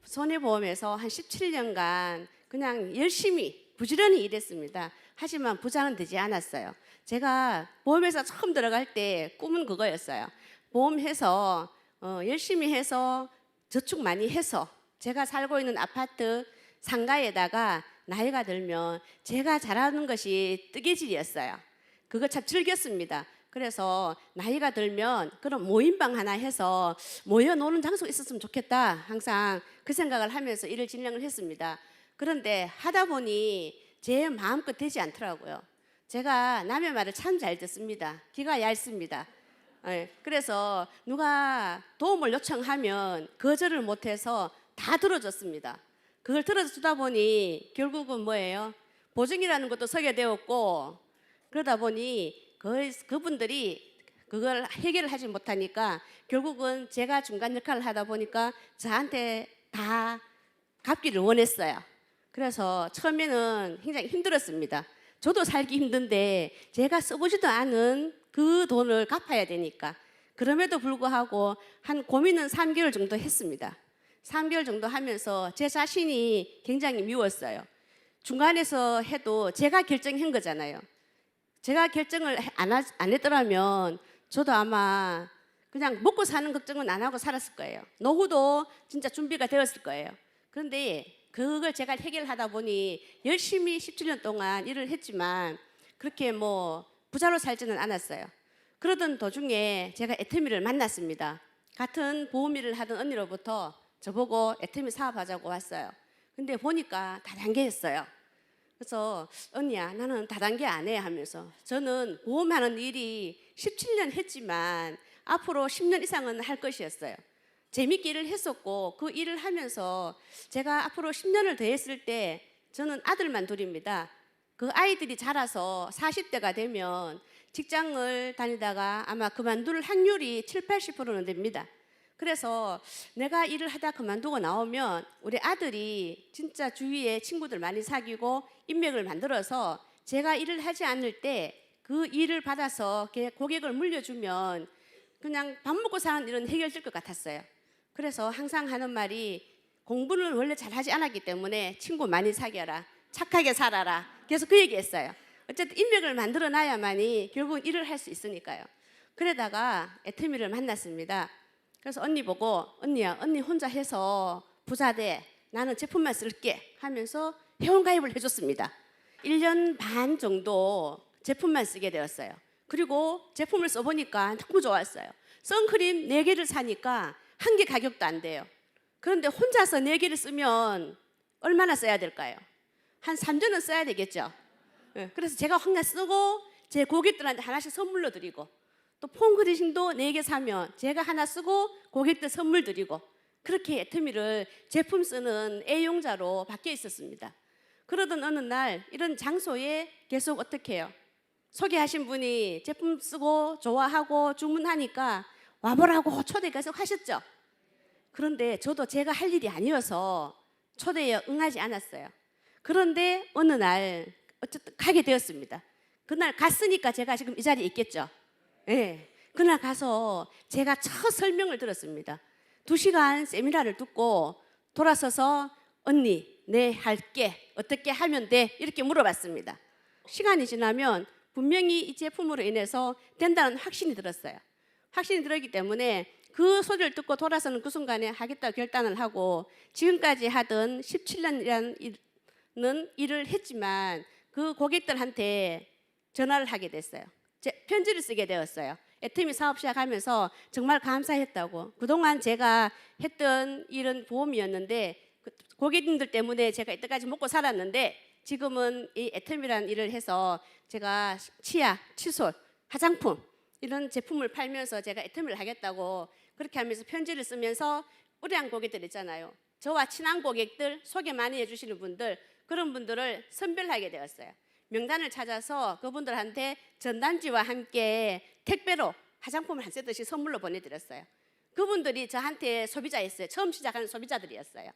손해보험에서 한 17년간 그냥 열심히 부지런히 일했습니다. 하지만 부자는 되지 않았어요. 제가 보험회사 처음 들어갈 때 꿈은 그거였어요. 보험해서 열심히 해서 저축 많이 해서 제가 살고 있는 아파트 상가에다가 나이가 들면 제가 잘하는 것이 뜨개질이었어요. 그거 참 즐겼습니다. 그래서 나이가 들면 그런 모임방 하나 해서 모여 노는 장소가 있었으면 좋겠다. 항상 그 생각을 하면서 일을 진행을 했습니다. 그런데 하다 보니 제 마음껏 되지 않더라고요. 제가 남의 말을 참 잘 듣습니다. 귀가 얇습니다. 그래서 누가 도움을 요청하면 거절을 못해서 다 들어줬습니다. 그걸 들어주다 보니 결국은 뭐예요? 보증이라는 것도 서게 되었고, 그러다 보니 그분들이 그걸 해결을 하지 못하니까 결국은 제가 중간 역할을 하다 보니까 저한테 다 갚기를 원했어요. 그래서 처음에는 굉장히 힘들었습니다. 저도 살기 힘든데 제가 써보지도 않은 그 돈을 갚아야 되니까. 그럼에도 불구하고 한 고민은 3개월 정도 했습니다. 3개월 정도 하면서 제 자신이 굉장히 미웠어요. 중간에서 해도 제가 결정한 거잖아요. 제가 결정을 안 했더라면 저도 아마 그냥 먹고 사는 걱정은 안 하고 살았을 거예요. 노후도 진짜 준비가 되었을 거예요. 그런데 그걸 제가 해결하다 보니 열심히 17년 동안 일을 했지만 그렇게 뭐 부자로 살지는 않았어요. 그러던 도중에 제가 애터미를 만났습니다. 같은 보험 일을 하던 언니로부터 저보고 애터미 사업하자고 왔어요. 근데 보니까 다단계였어요. 그래서 언니야, 나는 다단계 안 해 하면서, 저는 보험하는 일이 17년 했지만 앞으로 10년 이상은 할 것이었어요. 재밌게 일을 했었고 그 일을 하면서 제가 앞으로 10년을 더 했을 때 저는 아들만 둘입니다. 그 아이들이 자라서 40대가 되면 직장을 다니다가 아마 그만둘 확률이 7, 80%는 됩니다. 그래서 내가 일을 하다 그만두고 나오면 우리 아들이 진짜 주위에 친구들 많이 사귀고 인맥을 만들어서 제가 일을 하지 않을 때 그 일을 받아서 고객을 물려주면 그냥 밥 먹고 사는 일은 해결될 것 같았어요. 그래서 항상 하는 말이, 공부는 원래 잘하지 않았기 때문에 친구 많이 사귀어라, 착하게 살아라. 그래서 그 얘기했어요. 어쨌든 인맥을 만들어 놔야만이 결국 일을 할 수 있으니까요. 그러다가 애터미를 만났습니다. 그래서 언니 보고, 언니야, 언니 혼자 해서 부자 돼, 나는 제품만 쓸게 하면서 회원가입을 해줬습니다. 1년 반 정도 제품만 쓰게 되었어요. 그리고 제품을 써보니까 너무 좋았어요. 선크림 4개를 사니까 1개 가격도 안 돼요. 그런데 혼자서 4개를 쓰면 얼마나 써야 될까요? 한 3년은 써야 되겠죠. 그래서 제가 하나 쓰고 제 고객들한테 하나씩 선물로 드리고, 또 폼그리싱도 4개 사면 제가 하나 쓰고 고객들 선물 드리고, 그렇게 애터미를 제품 쓰는 애용자로 바뀌어 있었습니다. 그러던 어느 날 이런 장소에 계속 어떻게 해요? 소개하신 분이 제품 쓰고 좋아하고 주문하니까 와보라고 초대 계속 하셨죠. 그런데 저도 제가 할 일이 아니어서 초대에 응하지 않았어요. 그런데 어느 날 어쨌든 가게 되었습니다. 그날 갔으니까 제가 지금 이 자리에 있겠죠. 네. 그날 가서 제가 첫 설명을 들었습니다. 2시간 세미나를 듣고 돌아서서 언니, 네 할게, 어떻게 하면 돼? 이렇게 물어봤습니다. 시간이 지나면 분명히 이 제품으로 인해서 된다는 확신이 들었어요. 확신이 들었기 때문에 그 소리를 듣고 돌아서는 그 순간에 하겠다고 결단을 하고, 지금까지 하던 17년이라는 일을 했지만 그 고객들한테 전화를 하게 됐어요. 편지를 쓰게 되었어요. 애터미 사업 시작하면서 정말 감사했다고, 그동안 제가 했던 일은 보험이었는데 고객님들 때문에 제가 이때까지 먹고 살았는데 지금은 이 애터미라는 일을 해서 제가 치약, 칫솔, 화장품 이런 제품을 팔면서 제가 애터미를 하겠다고 그렇게 하면서 편지를 쓰면서 우량한 고객들 있잖아요. 저와 친한 고객들, 소개 많이 해주시는 분들, 그런 분들을 선별하게 되었어요. 명단을 찾아서 그분들한테 전단지와 함께 택배로 화장품을 한 세트씩 선물로 보내드렸어요. 그분들이 저한테 소비자였어요. 처음 시작하는 소비자들이었어요.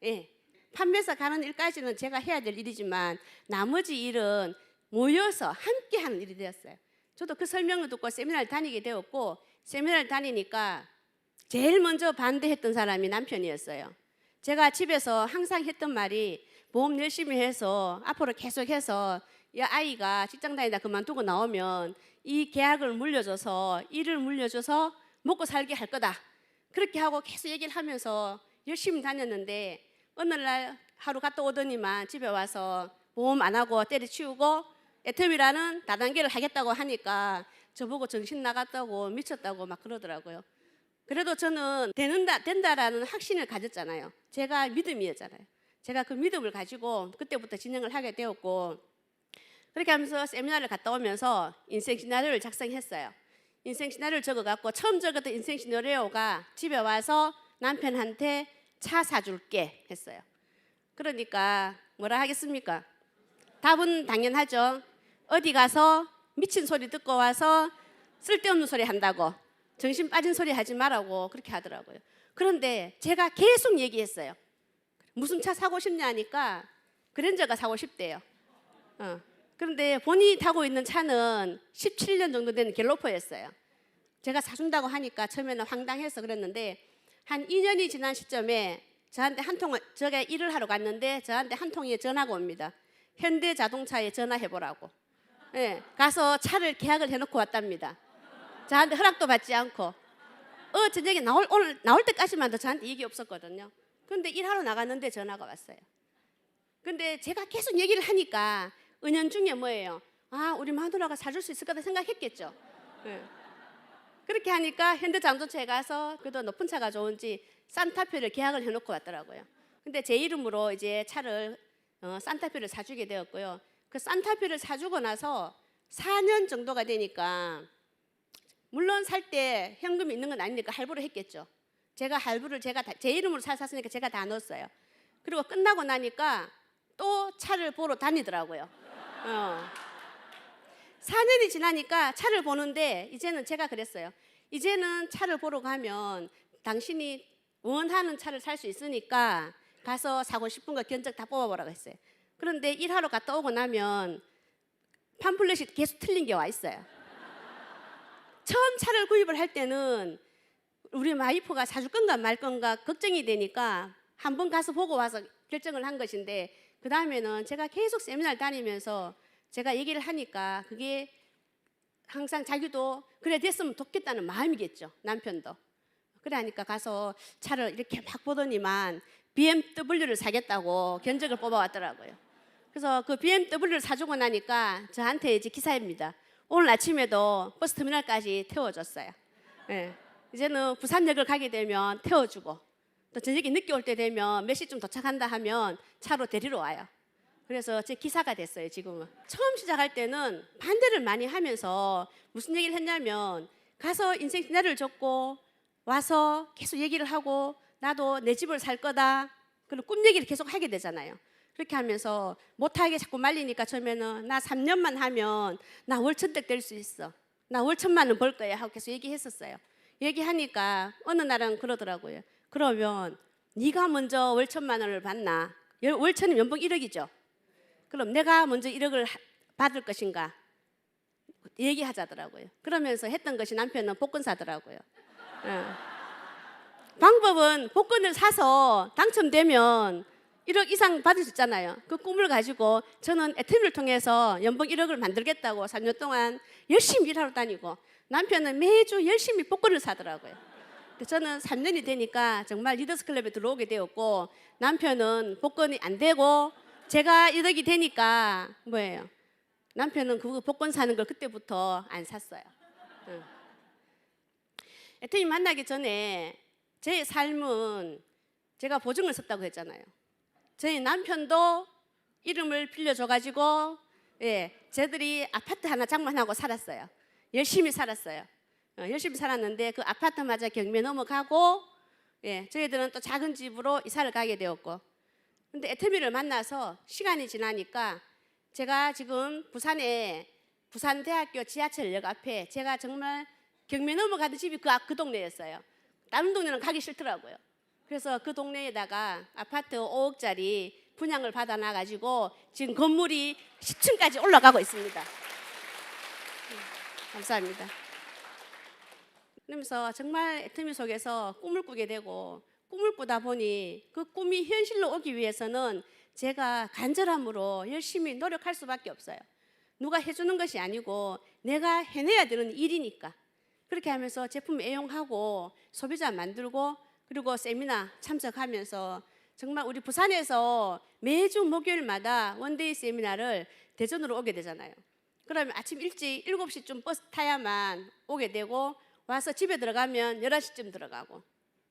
예. 판매사 가는 일까지는 제가 해야 될 일이지만 나머지 일은 모여서 함께 하는 일이 되었어요. 저도 그 설명을 듣고 세미나를 다니게 되었고, 세미나를 다니니까 제일 먼저 반대했던 사람이 남편이었어요. 제가 집에서 항상 했던 말이 보험 열심히 해서 앞으로 계속해서 이 아이가 직장 다니다 그만두고 나오면 이 계약을 물려줘서 일을 물려줘서 먹고 살게 할 거다. 그렇게 하고 계속 얘기를 하면서 열심히 다녔는데 어느 날 하루 갔다 오더니만 집에 와서 보험 안 하고 때려치우고 애터미라는 다단계를 하겠다고 하니까 저보고 정신 나갔다고 미쳤다고 막 그러더라고요. 그래도 저는 된다라는 확신을 가졌잖아요. 제가 믿음이었잖아요. 제가 그 믿음을 가지고 그때부터 진행을 하게 되었고, 그렇게 하면서 세미나를 갔다 오면서 인생 시나리오를 작성했어요. 인생 시나리오를 적어갖고 처음 적었던 인생 시나리오가 집에 와서 남편한테 차 사줄게 했어요. 그러니까 뭐라 하겠습니까? 답은 당연하죠. 어디 가서 미친 소리 듣고 와서 쓸데없는 소리 한다고, 정신 빠진 소리 하지 말라고 그렇게 하더라고요. 그런데 제가 계속 얘기했어요. 무슨 차 사고 싶냐 하니까 그랜저가 사고 싶대요. 그런데 본인이 타고 있는 차는 17년 정도 된 갤로퍼였어요. 제가 사준다고 하니까 처음에는 황당해서 그랬는데 한 2년이 지난 시점에 저한테 제가 일을 하러 갔는데 저한테 한 통의 전화가 옵니다. 현대자동차에 전화해보라고. 네, 가서 차를 계약을 해놓고 왔답니다. 저한테 허락도 받지 않고 저녁에 오늘 나올 때까지만 도 저한테 얘기 없었거든요. 그런데 일하러 나갔는데 전화가 왔어요. 근데 제가 계속 얘기를 하니까 은연중에 뭐예요? 아, 우리 마누라가 사줄 수 있을 거다 생각했겠죠. 네. 그렇게 하니까 현대자동차에 가서 그래도 높은 차가 좋은지 산타페를 계약을 해놓고 왔더라고요. 근데 제 이름으로 이제 차를 산타페를 사주게 되었고요. 그 산타페를 사주고 나서 4년 정도가 되니까 물론 살 때 현금이 있는 건 아니니까 할부를 했겠죠. 제가 할부를 제 이름으로 샀으니까 제가 다 넣었어요. 그리고 끝나고 나니까 또 차를 보러 다니더라고요. 4년이 지나니까 차를 보는데 이제는 제가 그랬어요. 이제는 차를 보러 가면 당신이 원하는 차를 살 수 있으니까 가서 사고 싶은 거 견적 다 뽑아보라고 했어요. 그런데 일하러 갔다 오고 나면 팜플렛이 계속 틀린 게 와 있어요. 처음 차를 구입을 할 때는 우리 와이프가 사줄 건가 말 건가 걱정이 되니까 한번 가서 보고 와서 결정을 한 것인데, 그 다음에는 제가 계속 세미나를 다니면서 제가 얘기를 하니까 그게 항상 자기도 그래 됐으면 좋겠다는 마음이겠죠. 남편도. 그래 하니까 가서 차를 이렇게 막 보더니만 BMW를 사겠다고 견적을 뽑아왔더라고요. 그래서 그 BMW를 사주고 나니까 저한테 이제 기사입니다. 오늘 아침에도 버스터미널까지 태워줬어요. 네. 이제는 부산역을 가게 되면 태워주고, 또 저녁에 늦게 올 때 되면 몇 시쯤 도착한다 하면 차로 데리러 와요. 그래서 제 기사가 됐어요. 지금은. 처음 시작할 때는 반대를 많이 하면서 무슨 얘기를 했냐면, 가서 인생 시나리오를 적고 와서 계속 얘기를 하고 나도 내 집을 살 거다, 그리고 꿈 얘기를 계속 하게 되잖아요. 그렇게 하면서 못하게 자꾸 말리니까 처음에는 나 3년만 하면 나 월천댁 될 수 있어, 나 월 1,000만 원 벌 거야 하고 계속 얘기했었어요. 얘기하니까 어느 날은 그러더라고요. 그러면 네가 먼저 월 1,000만 원을 받나? 월 1,000이 연봉 1억이죠. 그럼 내가 먼저 1억을 받을 것인가? 얘기하자더라고요. 그러면서 했던 것이 남편은 복권 사더라고요. 방법은 복권을 사서 당첨되면 1억 이상 받을 수 있잖아요. 그 꿈을 가지고 저는 애터미를 통해서 연봉 1억을 만들겠다고 3년 동안 열심히 일하러 다니고, 남편은 매주 열심히 복권을 사더라고요. 저는 3년이 되니까 정말 리더스 클럽에 들어오게 되었고, 남편은 복권이 안 되고 제가 1억이 되니까 뭐예요? 남편은 그 복권 사는 걸 그때부터 안 샀어요. 애터미 만나기 전에 제 삶은 제가 보증을 썼다고 했잖아요. 저희 남편도 이름을 빌려줘가지고 쟤들이 아파트 하나 장만하고 살았어요. 열심히 살았어요. 열심히 살았는데 그 아파트마저 경매 넘어가고 저희들은 또 작은 집으로 이사를 가게 되었고, 근데 애터미를 만나서 시간이 지나니까 제가 지금 부산에 부산대학교 지하철역 앞에 제가 정말 경매 넘어가던 집이 그 동네였어요. 다른 동네는 가기 싫더라고요. 그래서 그 동네에다가 아파트 5억짜리 분양을 받아놔가지고 지금 건물이 10층까지 올라가고 있습니다. 감사합니다. 그러면서 정말 애터미 속에서 꿈을 꾸게 되고, 꿈을 꾸다 보니 그 꿈이 현실로 오기 위해서는 제가 간절함으로 열심히 노력할 수밖에 없어요. 누가 해주는 것이 아니고 내가 해내야 되는 일이니까. 그렇게 하면서 제품 애용하고 소비자 만들고 그리고 세미나 참석하면서 정말 우리 부산에서 매주 목요일마다 원데이 세미나를 대전으로 오게 되잖아요. 그러면 아침 일찍 7시쯤 버스 타야만 오게 되고 와서 집에 들어가면 11시쯤 들어가고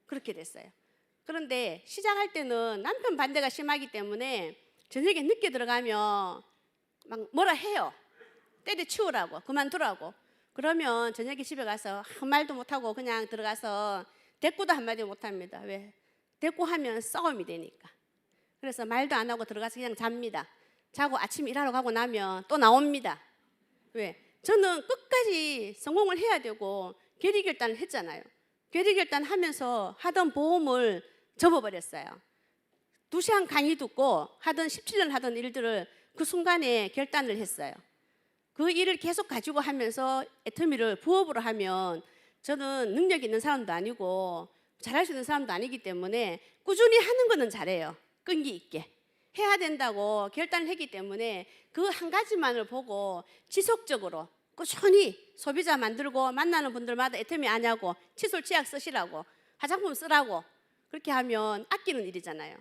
그렇게 됐어요. 그런데 시작할 때는 남편 반대가 심하기 때문에 저녁에 늦게 들어가면 막 뭐라 해요. 때려치우라고, 그만두라고. 그러면 저녁에 집에 가서 한 말도 못하고 그냥 들어가서 대꾸도 한마디 못합니다. 왜? 대꾸하면 싸움이 되니까. 그래서 말도 안 하고 들어가서 그냥 잡니다. 자고 아침 일하러 가고 나면 또 나옵니다. 왜? 저는 끝까지 성공을 해야 되고 결의결단을 했잖아요. 결의결단 하면서 하던 보험을 접어버렸어요. 2시간 강의 듣고 하던 17년 하던 일들을 그 순간에 결단을 했어요. 그 일을 계속 가지고 하면서 애터미를 부업으로 하면 저는 능력 있는 사람도 아니고 잘할 수 있는 사람도 아니기 때문에 꾸준히 하는 거는 잘해요. 끈기 있게. 해야 된다고 결단을 했기 때문에 그 한 가지만을 보고 지속적으로 꾸준히 소비자 만들고 만나는 분들마다 애터미 아냐고 칫솔 치약 쓰시라고 화장품 쓰라고 그렇게 하면 아끼는 일이잖아요.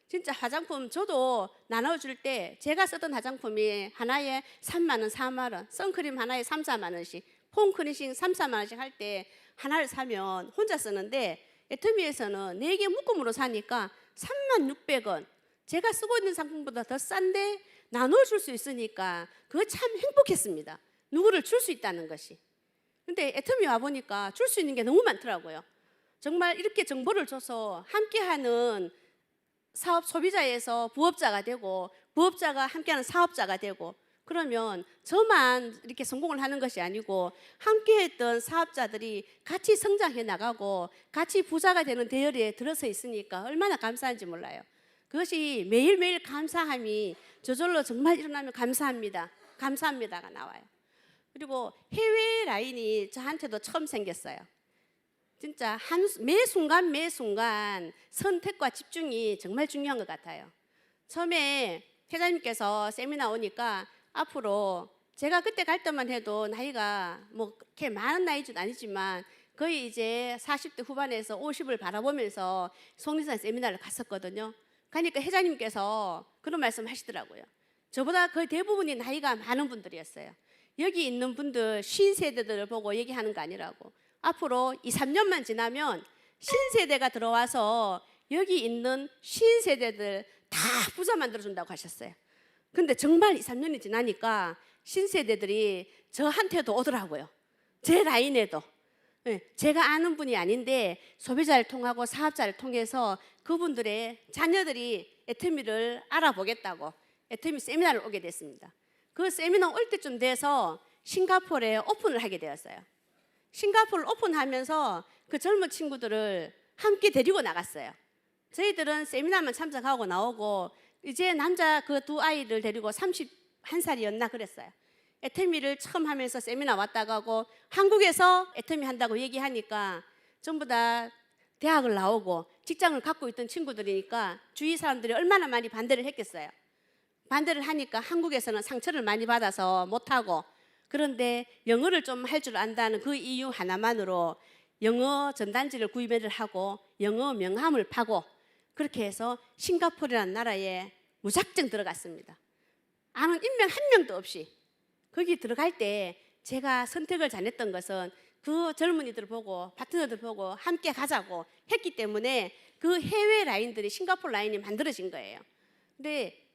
진짜 화장품 저도 나눠줄 때 제가 쓰던 화장품이 하나에 3만 원, 4만 원, 선크림 하나에 3, 4만 원씩, 폼 클렌징 3, 4만 원씩 할 때 하나를 사면 혼자 쓰는데 애터미에서는 4개 묶음으로 사니까 36,600원. 제가 쓰고 있는 상품보다 더 싼데 나눠줄 수 있으니까 그거 참 행복했습니다. 누구를 줄 수 있다는 것이. 근데 애터미 와보니까 줄 수 있는 게 너무 많더라고요. 정말 이렇게 정보를 줘서 함께하는 사업 소비자에서 부업자가 되고 부업자가 함께하는 사업자가 되고 그러면 저만 이렇게 성공을 하는 것이 아니고 함께했던 사업자들이 같이 성장해 나가고 같이 부자가 되는 대열에 들어서 있으니까 얼마나 감사한지 몰라요. 그것이 매일매일 감사함이 저절로 정말 일어나면 감사합니다. 감사합니다가 나와요. 그리고 해외 라인이 저한테도 처음 생겼어요. 진짜 매 순간 매 순간 선택과 집중이 정말 중요한 것 같아요. 처음에 회장님께서 세미나 오니까 앞으로 제가 그때 갈 때만 해도 나이가 뭐 그렇게 많은 나이는 아니지만 거의 이제 40대 후반에서 50을 바라보면서 속리산 세미나를 갔었거든요. 가니까 회장님께서 그런 말씀 하시더라고요. 저보다 거의 대부분이 나이가 많은 분들이었어요. 여기 있는 분들 신세대들을 보고 얘기하는 거 아니라고. 앞으로 2, 3년만 지나면 신세대가 들어와서 여기 있는 신세대들 다 부자 만들어준다고 하셨어요. 근데 정말 2, 3년이 지나니까 신세대들이 저한테도 오더라고요. 제 라인에도. 제가 아는 분이 아닌데 소비자를 통하고 사업자를 통해서 그분들의 자녀들이 애터미를 알아보겠다고 애터미 세미나를 오게 됐습니다. 그 세미나 올 때쯤 돼서 싱가포르에 오픈을 하게 되었어요. 싱가포르를 오픈하면서 그 젊은 친구들을 함께 데리고 나갔어요. 저희들은 세미나만 참석하고 나오고 이제 남자 그 2아이를 데리고 31살이었나 그랬어요. 애터미를 처음 하면서 세미나 왔다 가고 한국에서 애터미 한다고 얘기하니까 전부 다 대학을 나오고 직장을 갖고 있던 친구들이니까 주위 사람들이 얼마나 많이 반대를 했겠어요. 반대를 하니까 한국에서는 상처를 많이 받아서 못하고 그런데 영어를 좀 할 줄 안다는 그 이유 하나만으로 영어 전단지를 구매를 하고 영어 명함을 파고 그렇게 해서 싱가포르라는 나라에 무작정 들어갔습니다. 아는 인명 한 명도 없이 거기 들어갈 때 제가 선택을 잘했던 것은 그 젊은이들 보고 파트너들 보고 함께 가자고 했기 때문에 그 해외 라인들이 싱가포르 라인이 만들어진 거예요. 근데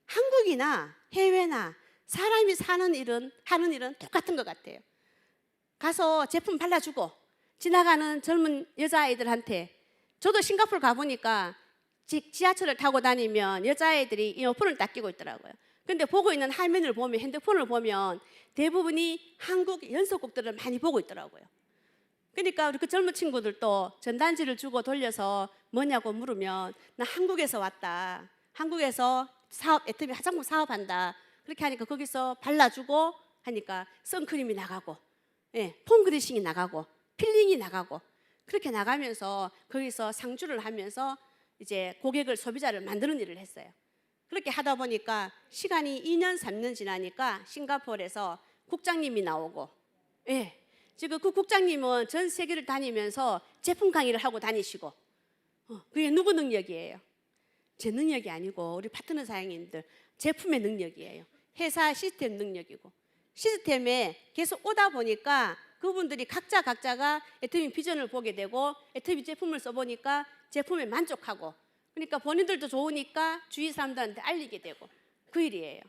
한국이나 해외나 사람이 사는 일은 하는 일은 똑같은 것 같아요. 가서 제품 발라주고 지나가는 젊은 여자아이들한테 저도 싱가포르 가보니까 지하철을 타고 다니면 여자아이들이 이어폰을 딱 끼고 있더라고요. 근데 보고 있는 화면을 보면 핸드폰을 보면 대부분이 한국 연속곡들을 많이 보고 있더라고요. 그러니까 우리 그 젊은 친구들도 전단지를 주고 돌려서 뭐냐고 물으면 나 한국에서 왔다. 한국에서 사업, 애터미 화장품 사업한다. 그렇게 하니까 거기서 발라주고 하니까 선크림이 나가고 폼 그리싱이 나가고 필링이 나가고 그렇게 나가면서 거기서 상주를 하면서 이제 고객을, 소비자를 만드는 일을 했어요. 그렇게 하다 보니까 시간이 2년, 3년 지나니까 싱가포르에서 국장님이 나오고, 예, 지금 그 국장님은 전 세계를 다니면서 제품 강의를 하고 다니시고, 그게 누구 능력이에요? 제 능력이 아니고 우리 파트너 사장님들 제품의 능력이에요. 회사 시스템 능력이고, 시스템에 계속 오다 보니까 그분들이 각자가 애터미 비전을 보게 되고 애터미 제품을 써보니까 제품에 만족하고, 그러니까 본인들도 좋으니까 주위 사람들한테 알리게 되고, 그 일이에요.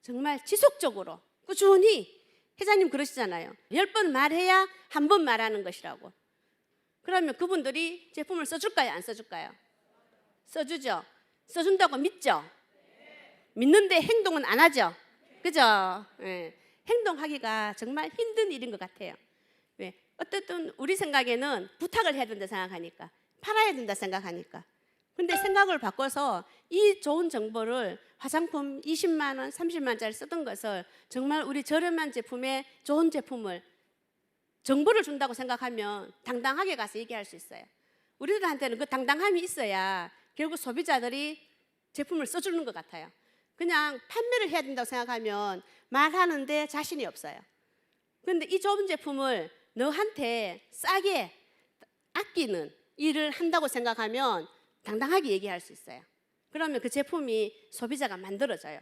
정말 지속적으로 꾸준히, 회장님 그러시잖아요. 10번 말해야 한 번 말하는 것이라고. 그러면 그분들이 제품을 써줄까요, 안 써줄까요? 써주죠. 써준다고 믿죠. 믿는데 행동은 안 하죠. 그죠? 예. 행동하기가 정말 힘든 일인 것 같아요. 왜? 어쨌든 우리 생각에는 부탁을 해야 된다 생각하니까, 팔아야 된다 생각하니까. 근데 생각을 바꿔서 이 좋은 정보를, 화장품 20만 원, 30만 원짜리 쓰던 것을 정말 우리 저렴한 제품에 좋은 제품을, 정보를 준다고 생각하면 당당하게 가서 얘기할 수 있어요. 우리들한테는 그 당당함이 있어야 결국 소비자들이 제품을 써주는 것 같아요. 그냥 판매를 해야 된다고 생각하면 말하는데 자신이 없어요. 그런데 이 좋은 제품을 너한테 싸게 아끼는 일을 한다고 생각하면 당당하게 얘기할 수 있어요. 그러면 그 제품이 소비자가 만들어져요.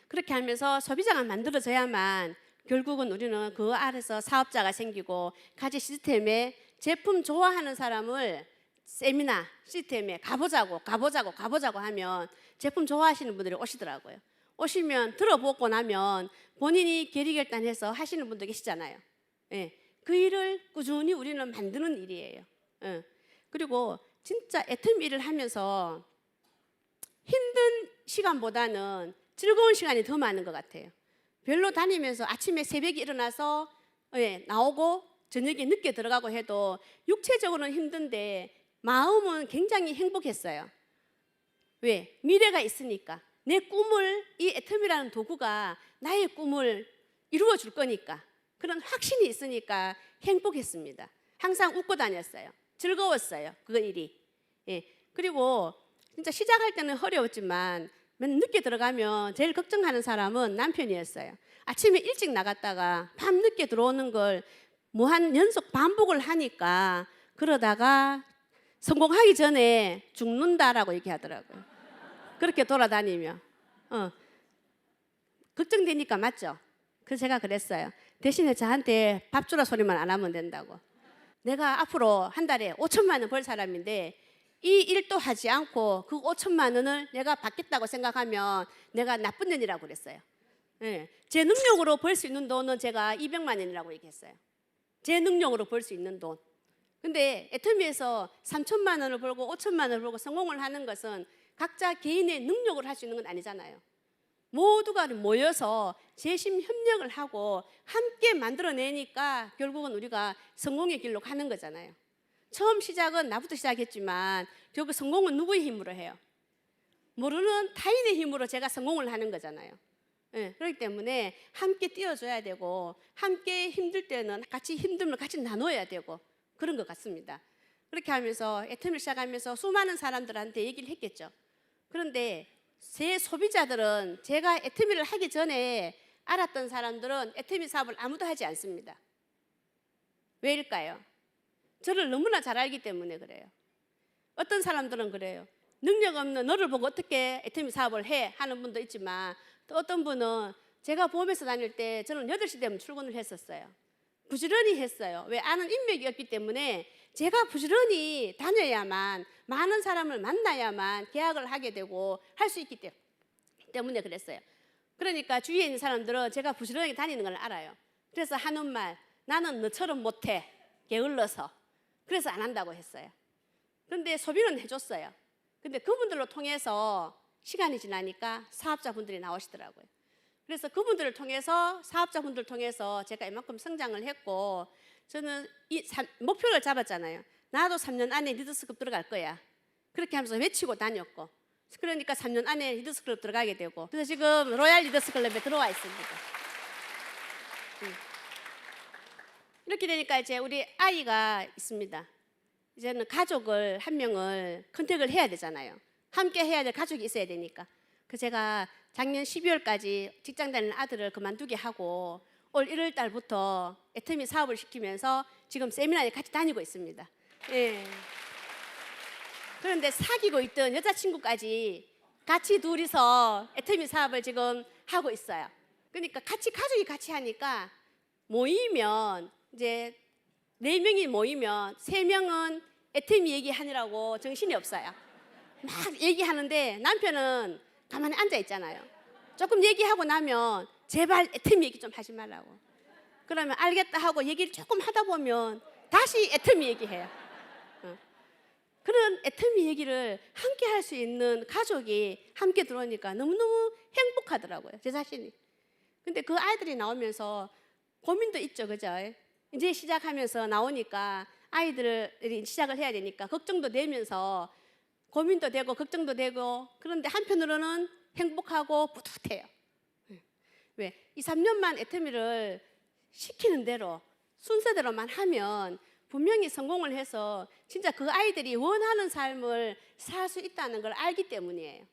그렇게 하면서 소비자가 만들어져야만 결국은 우리는 그 아래서 사업자가 생기고, 가지 시스템에 제품 좋아하는 사람을 세미나 시스템에 가보자고 하면 제품 좋아하시는 분들이 오시더라고요. 오시면 들어보고 나면 본인이 결의결단해서 하시는 분도 계시잖아요. 예, 그 일을 꾸준히 우리는 만드는 일이에요. 예. 그리고 진짜 애터미 일을 하면서 힘든 시간보다는 즐거운 시간이 더 많은 것 같아요. 별로 다니면서 아침에 새벽에 일어나서 나오고 저녁에 늦게 들어가고 해도 육체적으로는 힘든데 마음은 굉장히 행복했어요. 왜? 미래가 있으니까. 내 꿈을, 이 애터미라는 도구가 나의 꿈을 이루어 줄 거니까, 그런 확신이 있으니까 행복했습니다. 항상 웃고 다녔어요. 즐거웠어요, 그 일이. 예. 그리고 진짜 시작할 때는 어려웠지만 맨 늦게 들어가면 제일 걱정하는 사람은 남편이었어요. 아침에 일찍 나갔다가 밤 늦게 들어오는 걸 무한 연속 반복을 하니까, 그러다가 성공하기 전에 죽는다라고 얘기하더라고요. 그렇게 돌아다니며 걱정되니까, 맞죠? 그래서 제가 그랬어요. 대신에 저한테 밥 주라 소리만 안 하면 된다고. 내가 앞으로 한 달에 5천만 원 벌 사람인데 이 일도 하지 않고 그 5천만 원을 내가 받겠다고 생각하면 내가 나쁜 년이라고 그랬어요. 예. 제 능력으로 벌 수 있는 돈은 제가 200만 원이라고 얘기했어요. 제 능력으로 벌 수 있는 돈. 근데 애터미에서 3천만 원을 벌고 5천만 원을 벌고 성공을 하는 것은 각자 개인의 능력으로 할 수 있는 건 아니잖아요. 모두가 모여서 재심 협력을 하고 함께 만들어내니까 결국은 우리가 성공의 길로 가는 거잖아요. 처음 시작은 나부터 시작했지만 결국 성공은 누구의 힘으로 해요? 모르는 타인의 힘으로 제가 성공을 하는 거잖아요. 예, 그렇기 때문에 함께 뛰어줘야 되고, 함께 힘들 때는 같이 힘듦을 같이 나눠야 되고, 그런 것 같습니다. 그렇게 하면서 애터미를 시작하면서 수많은 사람들한테 얘기를 했겠죠. 그런데 제 소비자들은, 제가 애터미를 하기 전에 알았던 사람들은 애터미 사업을 아무도 하지 않습니다. 왜일까요? 저를 너무나 잘 알기 때문에 그래요. 어떤 사람들은 그래요. 능력 없는 너를 보고 어떻게 애터미 사업을 해 하는 분도 있지만, 또 어떤 분은, 제가 보험회사 다닐 때 저는 8시 되면 출근을 했었어요. 부지런히 했어요. 왜? 아는 인맥이 없기 때문에 제가 부지런히 다녀야만, 많은 사람을 만나야만 계약을 하게 되고 할 수 있기 때문에 그랬어요. 그러니까 주위에 있는 사람들은 제가 부지런히 다니는 걸 알아요. 그래서 하는 말, 나는 너처럼 못해, 게을러서. 그래서 안 한다고 했어요. 그런데 소비는 해줬어요. 근데 그분들로 통해서 시간이 지나니까 사업자분들이 나오시더라고요. 그래서 그분들을 통해서, 사업자분들을 통해서 제가 이만큼 성장을 했고, 저는 목표를 잡았잖아요. 나도 3년 안에 리더스급 들어갈 거야. 그렇게 하면서 외치고 다녔고, 그러니까 3년 안에 리더스클럽 들어가게 되고, 그래서 지금 로얄 리더스클럽에 들어와 있습니다. 이렇게 되니까 이제 우리 아이가 있습니다. 이제는 가족을 한 명을 컨택을 해야 되잖아요. 함께 해야 될 가족이 있어야 되니까. 그 제가 작년 12월까지 직장 다니는 아들을 그만두게 하고 올 1월 달부터 애터미 사업을 시키면서 지금 세미나에 같이 다니고 있습니다. 예. 그런데 사귀고 있던 여자친구까지 같이 둘이서 애터미 사업을 지금 하고 있어요. 그러니까 가족이 같이 하니까 모이면 이제 4명이 모이면 3명은 애터미 얘기하느라고 정신이 없어요. 막 얘기하는데 남편은 가만히 앉아 있잖아요. 조금 얘기하고 나면 제발 애터미 얘기 좀 하지 말라고. 그러면 알겠다 하고 얘기를 조금 하다 보면 다시 애터미 얘기해요. 그런 애터미 얘기를 함께 할 수 있는 가족이 함께 들어오니까 너무너무 행복하더라고요, 제 자신이. 근데 그 아이들이 나오면서 고민도 있죠, 그죠? 이제 시작하면서 나오니까 아이들이 시작을 해야 되니까 걱정도 되면서 고민도 되고 걱정도 되고, 그런데 한편으로는 행복하고 뿌듯해요. 왜? 2, 3년만 애터미를 시키는 대로 순서대로만 하면 분명히 성공을 해서 진짜 그 아이들이 원하는 삶을 살 수 있다는 걸 알기 때문이에요.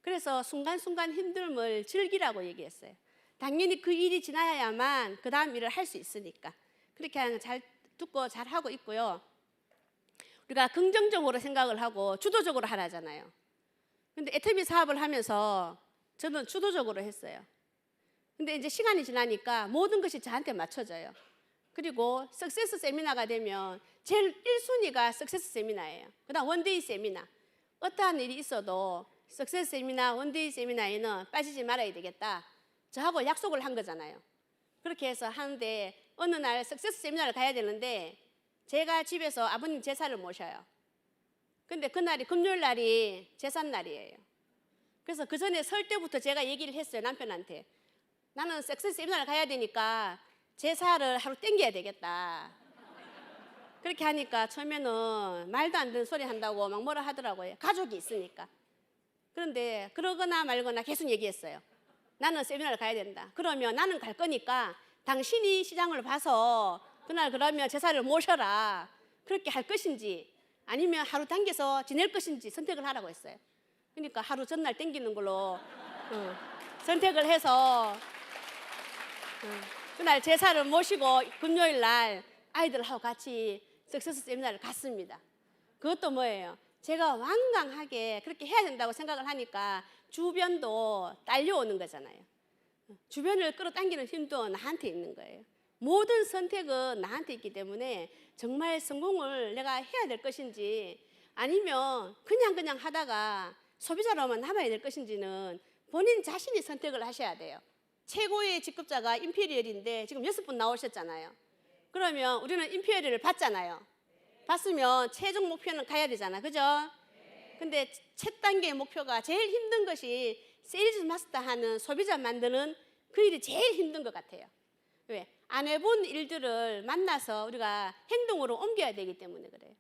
그래서 순간순간 힘듦을 즐기라고 얘기했어요. 당연히 그 일이 지나야만 그 다음 일을 할 수 있으니까. 그렇게 하는 거 잘 듣고 잘 하고 있고요. 우리가 긍정적으로 생각을 하고 주도적으로 하라잖아요. 근데 애터미 사업을 하면서 저는 주도적으로 했어요. 근데 이제 시간이 지나니까 모든 것이 저한테 맞춰져요. 그리고 석세스 세미나가 되면 제일 1순위가 석세스 세미나예요. 그다음 원데이 세미나. 어떠한 일이 있어도 석세스 세미나, 원데이 세미나에는 빠지지 말아야 되겠다. 저하고 약속을 한 거잖아요. 그렇게 해서 하는데 어느 날 석세스 세미나를 가야 되는데 제가 집에서 아버님 제사를 모셔요. 근데 그날이 금요일 날이 제삿 날이에요. 그래서 그 전에 설 때부터 제가 얘기를 했어요, 남편한테. 나는 석세스 세미나를 가야 되니까 제사를 하루 땡겨야 되겠다. 그렇게 하니까 처음에는 말도 안 되는 소리 한다고 막 뭐라 하더라고요. 가족이 있으니까. 그런데 그러거나 말거나 계속 얘기했어요. 나는 세미나를 가야 된다. 그러면 나는 갈 거니까 당신이 시장을 봐서 그날 그러면 제사를 모셔라. 그렇게 할 것인지 아니면 하루 당겨서 지낼 것인지 선택을 하라고 했어요. 그러니까 하루 전날 땡기는 걸로 선택을 해서 그날 제사를 모시고 금요일 날 아이들하고 같이 석세스 세미나를 갔습니다. 그것도 뭐예요? 제가 완강하게 그렇게 해야 된다고 생각을 하니까 주변도 딸려오는 거잖아요. 주변을 끌어당기는 힘도 나한테 있는 거예요. 모든 선택은 나한테 있기 때문에 정말 성공을 내가 해야 될 것인지 아니면 그냥 하다가 소비자로만 남아야 될 것인지는 본인 자신이 선택을 하셔야 돼요. 최고의 직급자가 임페리얼인데 지금 6분 나오셨잖아요. 그러면 우리는 임페리얼을 받잖아요. 받으면 최종 목표는 가야 되잖아, 그죠? 근데 첫 단계의 목표가 제일 힘든 것이 세일즈 마스터 하는 소비자 만드는 그 일이 제일 힘든 것 같아요. 왜? 안 해본 일들을 만나서 우리가 행동으로 옮겨야 되기 때문에 그래요.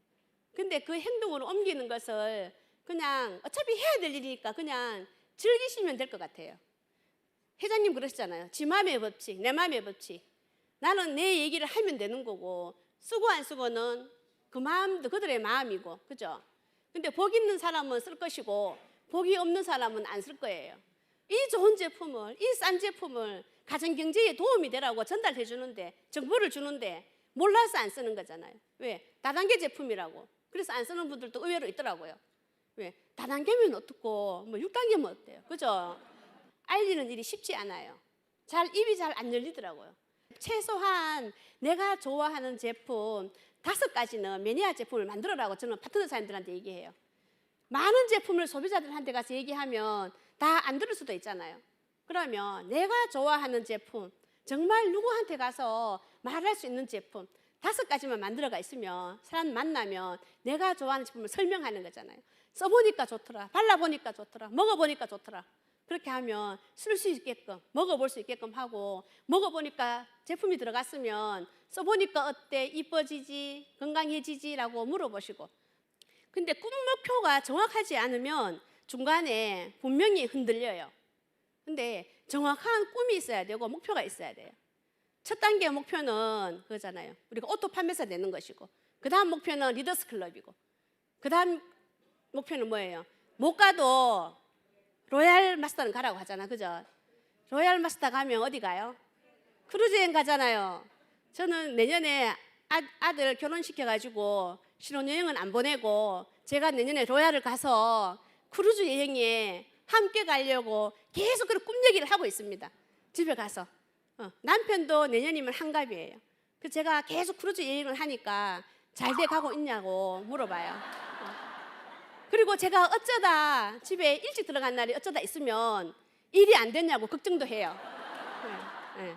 근데 그 행동으로 옮기는 것을 그냥 어차피 해야 될 일이니까 그냥 즐기시면 될 것 같아요. 회장님 그러시잖아요. 지 마음의 법칙, 내 마음의 법칙. 나는 내 얘기를 하면 되는 거고 쓰고 안 쓰고는 그 마음도 그들의 마음이고, 그죠? 근데 복 있는 사람은 쓸 것이고 복이 없는 사람은 안 쓸 거예요. 이 좋은 제품을, 이 싼 제품을 가정경제에 도움이 되라고 전달해 주는데, 정보를 주는데 몰라서 안 쓰는 거잖아요. 왜? 다단계 제품이라고. 그래서 안 쓰는 분들도 의외로 있더라고요. 왜? 다단계면 어떻고 뭐 6단계면 어때요? 그죠? 알리는 일이 쉽지 않아요. 입이 잘 안 열리더라고요. 최소한 내가 좋아하는 제품 5가지는 매니아 제품을 만들어라고 저는 파트너 사람들한테 얘기해요. 많은 제품을 소비자들한테 가서 얘기하면 다 안 들을 수도 있잖아요. 그러면 내가 좋아하는 제품, 정말 누구한테 가서 말할 수 있는 제품 5가지만 만들어가 있으면 사람 만나면 내가 좋아하는 제품을 설명하는 거잖아요. 써보니까 좋더라, 발라보니까 좋더라, 먹어보니까 좋더라. 그렇게 하면 쓸 수 있게끔, 먹어볼 수 있게끔 하고, 먹어보니까 제품이 들어갔으면 써보니까 어때? 이뻐지지? 건강해지지? 라고 물어보시고. 근데 꿈 목표가 정확하지 않으면 중간에 분명히 흔들려요. 근데 정확한 꿈이 있어야 되고 목표가 있어야 돼요. 첫 단계 목표는 그거잖아요. 우리가 오토 판매사 되는 것이고, 그 다음 목표는 리더스 클럽이고, 그 다음 목표는 뭐예요? 못 가도 로얄 마스터는 가라고 하잖아, 그죠? 로얄 마스터 가면 어디 가요? 크루즈 여행 가잖아요. 저는 내년에 아들 결혼시켜가지고 신혼여행은 안 보내고 제가 내년에 로얄을 가서 크루즈 여행에 함께 가려고 계속 그런 꿈 얘기를 하고 있습니다. 집에 가서. 남편도 내년이면 한갑이에요. 그래서 제가 계속 크루즈 여행을 하니까 잘 돼 가고 있냐고 물어봐요. 그리고 제가 어쩌다 집에 일찍 들어간 날이 어쩌다 있으면 일이 안 됐냐고 걱정도 해요. 네.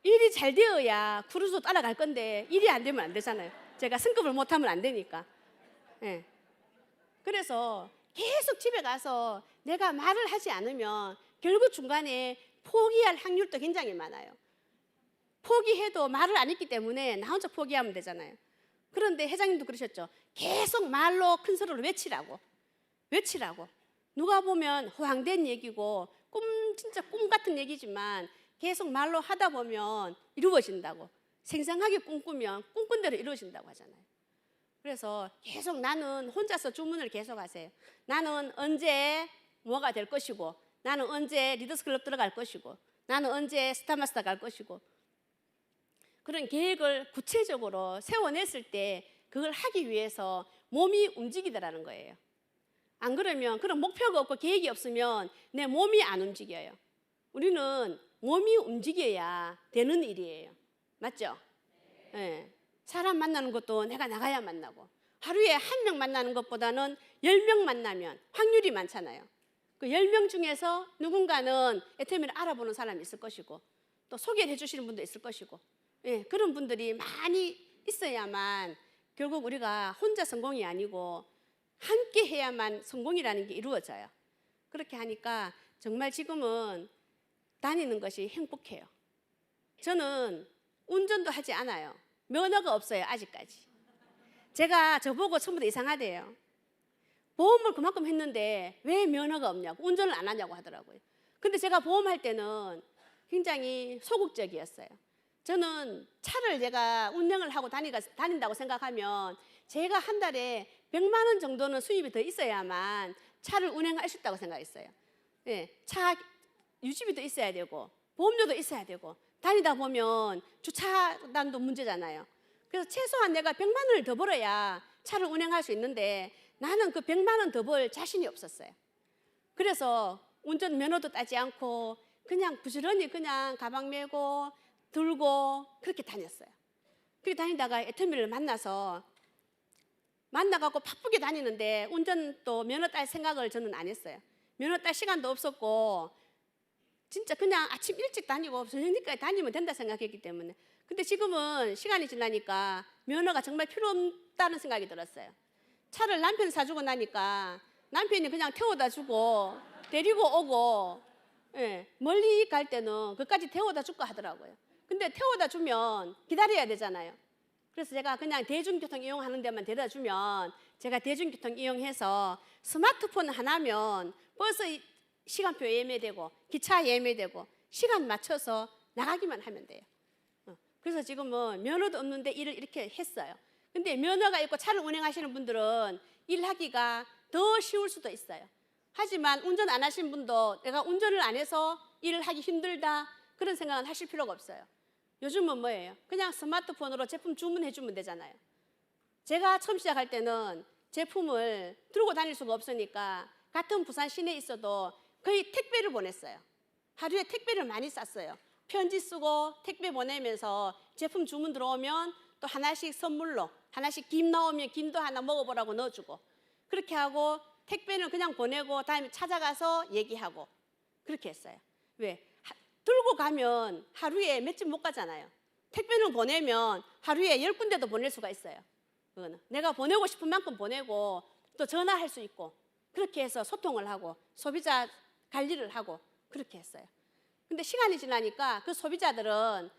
일이 잘 되어야 크루즈도 따라갈 건데 일이 안 되면 안 되잖아요. 제가 승급을 못하면 안 되니까. 네. 그래서 계속 집에 가서 내가 말을 하지 않으면 결국 중간에 포기할 확률도 굉장히 많아요. 포기해도 말을 안 했기 때문에 나 혼자 포기하면 되잖아요. 그런데 회장님도 그러셨죠. 계속 말로 큰 소리로 외치라고. 누가 보면 호황된 얘기고 진짜 꿈 같은 얘기지만 계속 말로 하다 보면 이루어진다고. 생생하게 꿈꾸면 꿈꾼 대로 이루어진다고 하잖아요. 그래서 계속 나는 혼자서 주문을 계속 하세요. 나는 언제 뭐가 될 것이고, 나는 언제 리더스 클럽 들어갈 것이고, 나는 언제 스타마스터 갈 것이고, 그런 계획을 구체적으로 세워냈을 때 그걸 하기 위해서 몸이 움직이더라는 거예요. 안 그러면 그런 목표가 없고 계획이 없으면 내 몸이 안 움직여요. 우리는 몸이 움직여야 되는 일이에요. 맞죠? 네. 사람 만나는 것도 내가 나가야 만나고, 하루에 1명 만나는 것보다는 10명 만나면 확률이 많잖아요. 그 10명 중에서 누군가는 애터미를 알아보는 사람이 있을 것이고, 또 소개를 해주시는 분도 있을 것이고, 예, 그런 분들이 많이 있어야만 결국 우리가 혼자 성공이 아니고 함께 해야만 성공이라는 게 이루어져요. 그렇게 하니까 정말 지금은 다니는 것이 행복해요. 저는 운전도 하지 않아요. 면허가 없어요, 아직까지. 제가 저보고 처음부터 이상하대요. 보험을 그만큼 했는데 왜 면허가 없냐고, 운전을 안 하냐고 하더라고요. 근데 제가 보험할 때는 굉장히 소극적이었어요. 저는 차를 제가 운행을 하고 다닌다고 생각하면 제가 한 달에 100만 원 정도는 수입이 더 있어야만 차를 운행할 수 있다고 생각했어요. 예, 차 유지비도 있어야 되고 보험료도 있어야 되고 다니다 보면 주차단도 문제잖아요. 그래서 최소한 내가 100만 원을 더 벌어야 차를 운행할 수 있는데 나는 그 100만 원 더 벌 자신이 없었어요. 그래서 운전 면허도 따지 않고 그냥 부지런히 그냥 가방 메고 들고 그렇게 다녔어요. 그렇게 다니다가 애터미를 만나갖고 바쁘게 다니는데 운전도 면허 딸 생각을 저는 안 했어요. 면허 딸 시간도 없었고 진짜 그냥 아침 일찍 다니고 저녁까지 다니면 된다 생각했기 때문에. 근데 지금은 시간이 지나니까 면허가 정말 필요 없다는 생각이 들었어요. 차를 남편이 사주고 나니까 남편이 그냥 태워다 주고 데리고 오고, 예, 멀리 갈 때는 그까지 태워다 줄까 하더라고요. 근데 태워다 주면 기다려야 되잖아요. 그래서 제가 그냥 대중교통 이용하는 데만 데려다 주면 제가 대중교통 이용해서 스마트폰 하나면 버스 시간표 예매되고 기차 예매되고 시간 맞춰서 나가기만 하면 돼요. 그래서 지금은 면허도 없는데 일을 이렇게 했어요. 근데 면허가 있고 차를 운행하시는 분들은 일하기가 더 쉬울 수도 있어요. 하지만 운전 안 하신 분도 내가 운전을 안 해서 일을 하기 힘들다 그런 생각은 하실 필요가 없어요. 요즘은 뭐예요? 그냥 스마트폰으로 제품 주문해 주면 되잖아요. 제가 처음 시작할 때는 제품을 들고 다닐 수가 없으니까 같은 부산 시내에 있어도 거의 택배를 보냈어요. 하루에 택배를 많이 쌌어요. 편지 쓰고 택배 보내면서 제품 주문 들어오면 또 하나씩 선물로, 하나씩 김 나오면 김도 하나 먹어보라고 넣어주고, 그렇게 하고 택배는 그냥 보내고 다음에 찾아가서 얘기하고 그렇게 했어요. 왜? 들고 가면 하루에 몇 집 못 가잖아요. 택배는 보내면 하루에 10군데도 보낼 수가 있어요. 그거는 내가 보내고 싶은 만큼 보내고 또 전화할 수 있고 그렇게 해서 소통을 하고 소비자 관리를 하고 그렇게 했어요. 근데 시간이 지나니까 그 소비자들은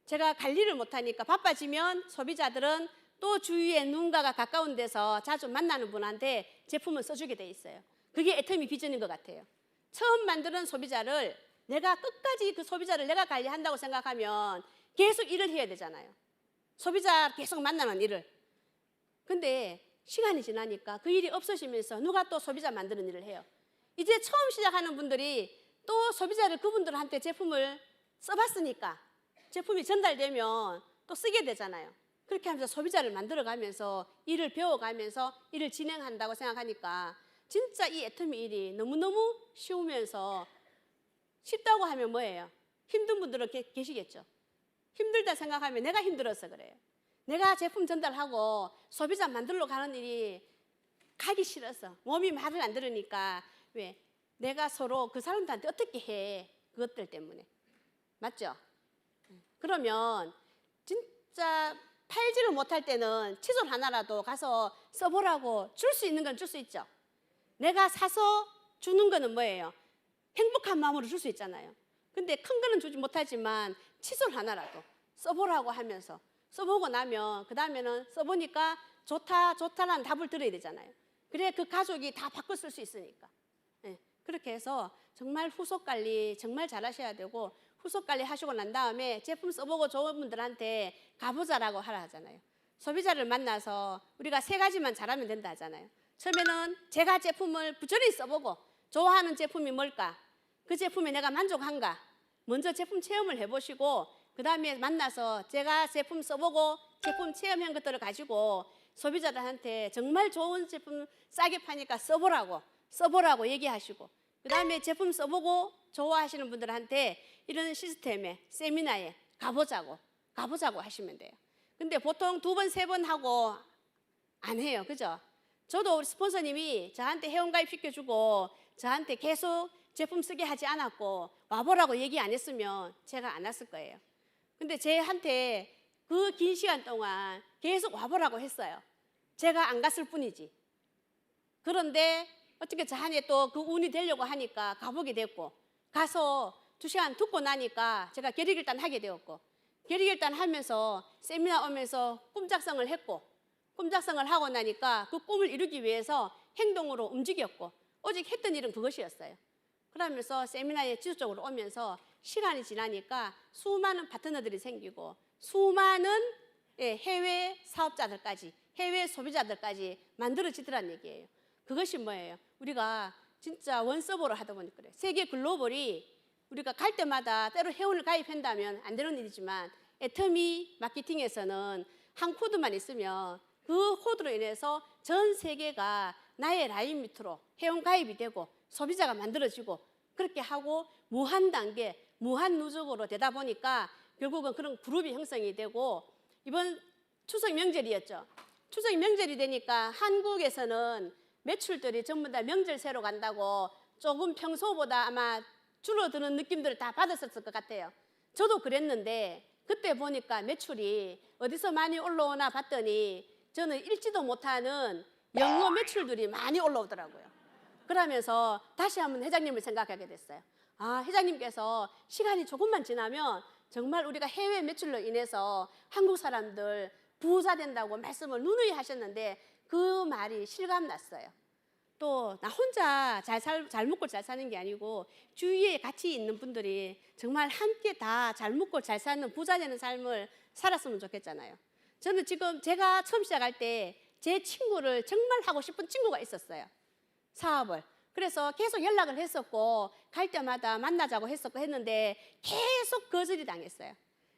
제가 관리를 못하니까 바빠지면 소비자들은 또 주위에 누군가가 가까운 데서 자주 만나는 분한테 제품을 써주게 돼 있어요. 그게 애터미 비전인 것 같아요. 처음 만드는 소비자를 내가 끝까지 그 소비자를 내가 관리한다고 생각하면 계속 일을 해야 되잖아요. 소비자 계속 만나는 일을. 근데 시간이 지나니까 그 일이 없어지면서 누가 또 소비자 만드는 일을 해요. 이제 처음 시작하는 분들이 또 소비자를 그분들한테 제품을 써봤으니까 제품이 전달되면 또 쓰게 되잖아요. 그렇게 하면서 소비자를 만들어가면서 일을 배워가면서 일을 진행한다고 생각하니까 진짜 이 애터미 일이 너무너무 쉬우면서 쉽다고 하면 뭐예요? 힘든 분들은 계시겠죠. 힘들다 생각하면 내가 힘들어서 그래요. 내가 제품 전달하고 소비자 만들러 가는 일이 가기 싫어서 몸이 말을 안 들으니까 왜? 내가 서로 그 사람들한테 어떻게 해? 그것들 때문에. 맞죠? 그러면 진짜 팔지를 못할 때는 칫솔 하나라도 가서 써보라고 줄 수 있는 건 줄 수 있죠. 내가 사서 주는 거는 뭐예요? 행복한 마음으로 줄 수 있잖아요. 근데 큰 거는 주지 못하지만 칫솔 하나라도 써보라고 하면서 써보고 나면 그 다음에는 써보니까 좋다 좋다라는 답을 들어야 되잖아요. 그래 그 가족이 다 바꿔 쓸 수 있으니까. 네, 그렇게 해서 정말 후속 관리 정말 잘 하셔야 되고 후속 관리 하시고 난 다음에 제품 써보고 좋은 분들한테 가보자라고 하라 하잖아요. 소비자를 만나서 우리가 3가지만 잘하면 된다 하잖아요. 처음에는 제가 제품을 부지런히 써보고 좋아하는 제품이 뭘까? 그 제품에 내가 만족한가? 먼저 제품 체험을 해보시고 그 다음에 만나서 제가 제품 써보고 제품 체험한 것들을 가지고 소비자들한테 정말 좋은 제품 싸게 파니까 써보라고 얘기하시고 그 다음에 제품 써보고 좋아하시는 분들한테 이런 시스템에 세미나에 가보자고 하시면 돼요. 근데 보통 2번, 3번 하고 안 해요. 그죠? 저도 우리 스폰서님이 저한테 회원가입 시켜주고 저한테 계속 제품 쓰게 하지 않았고 와보라고 얘기 안 했으면 제가 안 왔을 거예요. 근데 쟤한테 그 긴 시간 동안 계속 와보라고 했어요. 제가 안 갔을 뿐이지. 그런데 어떻게 저한테 또 그 운이 되려고 하니까 가보게 됐고 가서 2시간 듣고 나니까 제가 계획일단 하게 되었고 계획일단 하면서 세미나 오면서 꿈 작성을 했고 꿈 작성을 하고 나니까 그 꿈을 이루기 위해서 행동으로 움직였고 오직 했던 일은 그것이었어요. 그러면서 세미나에 지속적으로 오면서 시간이 지나니까 수많은 파트너들이 생기고 수많은 해외 사업자들까지 해외 소비자들까지 만들어지더란 얘기예요. 그것이 뭐예요? 우리가 진짜 원서버로 하다 보니 그래. 세계 글로벌이 우리가 갈 때마다 때로 회원을 가입한다면 안 되는 일이지만 애터미 마케팅에서는 한 코드만 있으면 그 코드로 인해서 전 세계가 나의 라인 밑으로 회원 가입이 되고 소비자가 만들어지고 그렇게 하고 무한 단계, 무한 누적으로 되다 보니까 결국은 그런 그룹이 형성이 되고 이번 추석 명절이었죠. 추석 명절이 되니까 한국에서는 매출들이 전부 다 명절 새로 간다고 조금 평소보다 아마 줄어드는 느낌들을 다 받았었을 것 같아요. 저도 그랬는데 그때 보니까 매출이 어디서 많이 올라오나 봤더니 저는 읽지도 못하는 영어 매출들이 많이 올라오더라고요. 그러면서 다시 한번 회장님을 생각하게 됐어요. 아, 회장님께서 시간이 조금만 지나면 정말 우리가 해외 매출로 인해서 한국 사람들 부자 된다고 말씀을 누누이 하셨는데 그 말이 실감났어요. 또 나 혼자 잘 먹고 잘 사는 게 아니고 주위에 같이 있는 분들이 정말 함께 다 잘 먹고 잘 사는 부자 되는 삶을 살았으면 좋겠잖아요. 저는 지금 제가 처음 시작할 때 제 친구를 정말 하고 싶은 친구가 있었어요. 사업을. 그래서 계속 연락을 했었고 갈 때마다 만나자고 했는데 계속 거절이 당했어요.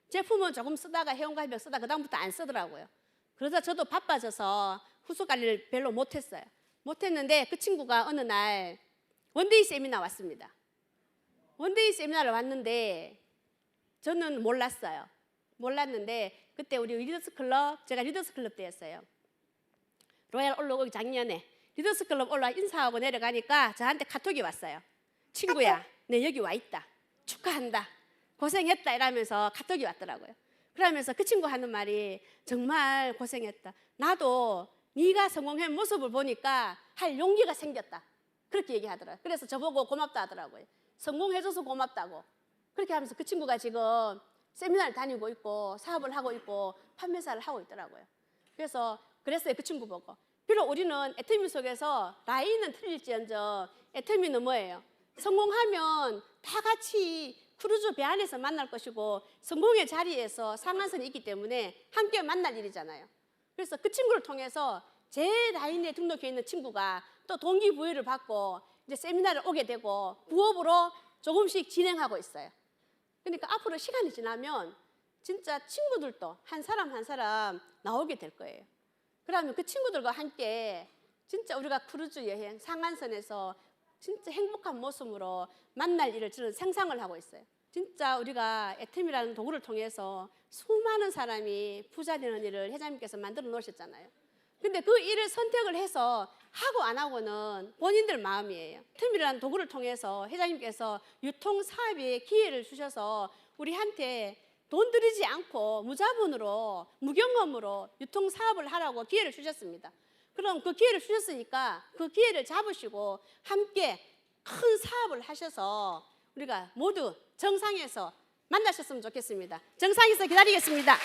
제품은 조금 쓰다가 회원가입 쓰다가 그다음부터 안 쓰더라고요. 그러다 저도 바빠져서 후속 관리를 별로 못했어요. 못했는데 그 친구가 어느 날 원데이 세미나 왔습니다. 원데이 세미나를 왔는데 저는 몰랐어요. 몰랐는데 그때 우리 리더스 클럽, 제가 리더스 클럽 때였어요. 로얄 올라오기 작년에 리더스 클럽 올라 인사하고 내려가니까 저한테 카톡이 왔어요. 친구야, 내 여기 와 있다. 축하한다. 고생했다 이러면서 카톡이 왔더라고요. 그러면서 그 친구 하는 말이 정말 고생했다. 나도 네가 성공한 모습을 보니까 할 용기가 생겼다. 그렇게 얘기하더라고요. 그래서 저보고 고맙다 하더라고요. 성공해줘서 고맙다고. 그렇게 하면서 그 친구가 지금 세미나를 다니고 있고 사업을 하고 있고 판매사를 하고 있더라고요. 그랬어요. 그 친구 보고. 비록 우리는 애터미 속에서 라인은 틀릴지언정 애터미는 뭐예요? 성공하면 다 같이 크루즈 배 안에서 만날 것이고 성공의 자리에서 상한선이 있기 때문에 함께 만날 일이잖아요. 그래서 그 친구를 통해서 제 라인에 등록해 있는 친구가 또 동기부여를 받고 이제 세미나를 오게 되고 부업으로 조금씩 진행하고 있어요. 그러니까 앞으로 시간이 지나면 진짜 친구들도 한 사람 한 사람 나오게 될 거예요. 그러면 그 친구들과 함께 진짜 우리가 크루즈 여행 상한선에서 진짜 행복한 모습으로 만날 일을 저는 상상을 하고 있어요. 진짜 우리가 애템이라는 도구를 통해서 수많은 사람이 부자 되는 일을 회장님께서 만들어 놓으셨잖아요. 근데 그 일을 선택을 해서 하고 안 하고는 본인들 마음이에요. 애템이라는 도구를 통해서 회장님께서 유통사업에 기회를 주셔서 우리한테 돈 들이지 않고 무자본으로 무경험으로 유통사업을 하라고 기회를 주셨습니다. 그럼 그 기회를 주셨으니까 그 기회를 잡으시고 함께 큰 사업을 하셔서 우리가 모두 정상에서 만나셨으면 좋겠습니다. 정상에서 기다리겠습니다.